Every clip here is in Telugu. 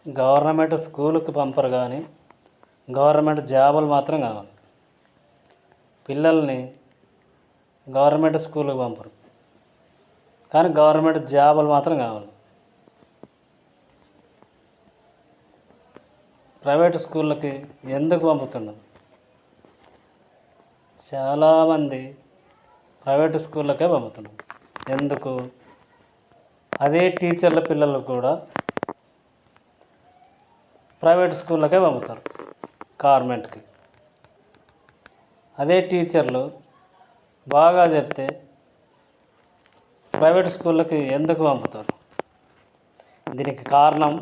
గవర్నమెంట్ స్కూలుకి పంపరు కానీ గవర్నమెంట్ జాబులు మాత్రం కావాలి. పిల్లల్ని గవర్నమెంట్ స్కూలుకి పంపరు కానీ గవర్నమెంట్ జాబులు మాత్రం కావాలి. ప్రైవేట్ స్కూళ్ళకి ఎందుకు పంపుతున్నాం? చాలామంది ప్రైవేట్ స్కూళ్ళకే పంపుతున్నాం. ఎందుకు? అదే టీచర్ల పిల్లలు కూడా ప్రైవేట్ స్కూళ్ళకే పంపుతారు, గవర్నమెంట్కి. అదే టీచర్లు బాగా చెప్తే ప్రైవేట్ స్కూళ్ళకి ఎందుకు పంపుతారు? దీనికి కారణం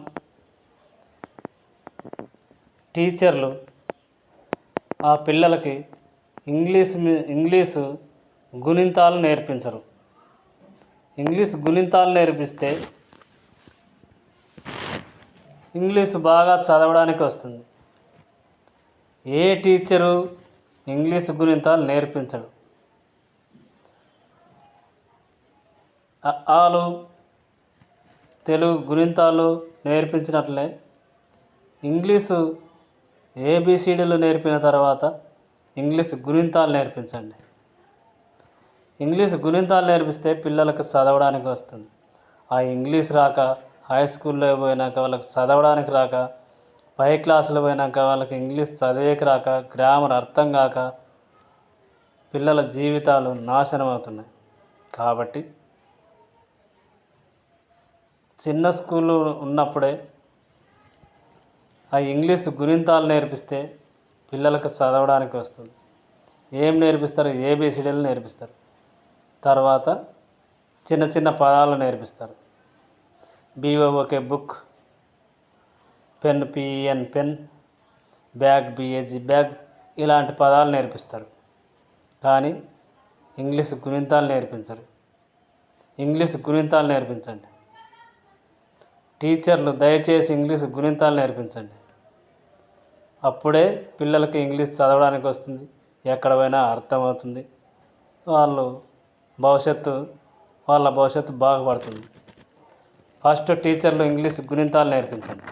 టీచర్లు ఆ పిల్లలకి ఇంగ్లీషు గుణింతాలు నేర్పించరు. ఇంగ్లీష్ గుణింతాలు నేర్పిస్తే ఇంగ్లీషు బాగా చదవడానికి వస్తుంది. ఏ టీచరు ఇంగ్లీషు గుణింతాలు నేర్పించడు. ఆలు తెలుగు గుణింతాలు నేర్పించినట్లే ఇంగ్లీషు ఏబిసిడీలు నేర్పిన తర్వాత ఇంగ్లీష్ గుణింతాలు నేర్పించండి. ఇంగ్లీష్ గుణింతాలు నేర్పిస్తే పిల్లలకు చదవడానికి వస్తుంది. ఆ ఇంగ్లీష్ రాక హై స్కూల్లో పోయినాక వాళ్ళకి చదవడానికి రాక, పై క్లాసులు పోయినాక వాళ్ళకి ఇంగ్లీష్ చదివేకి రాక, గ్రామర్ అర్థం కాక పిల్లల జీవితాలు నాశనం అవుతున్నాయి. కాబట్టి చిన్న స్కూలు ఉన్నప్పుడే ఆ ఇంగ్లీష్ గుణింతాలు నేర్పిస్తే పిల్లలకు చదవడానికి వస్తుంది. ఏం నేర్పిస్తారు? ఏబిసిడీలు నేర్పిస్తారు. తర్వాత చిన్న చిన్న పదాలు నేర్పిస్తారు. BOOK book, pen PEN pen, bag BAG bag, ఇలాంటి పదాలు నేర్పిస్తారు. కానీ ఇంగ్లీష్ గుణింతాలు నేర్పించరు. ఇంగ్లీష్ గుణింతాలు నేర్పించండి. టీచర్లు దయచేసి ఇంగ్లీష్ గుణింతాలు నేర్పించండి. అప్పుడే పిల్లలకి ఇంగ్లీష్ చదవడానికి వస్తుంది, ఎక్కడ పోయినా అర్థమవుతుంది. వాళ్ళ భవిష్యత్తు బాగుపడుతుంది. ఫస్ట్ టీచర్లు ఇంగ్లీష్ గుణింతాలు నేర్పించండి.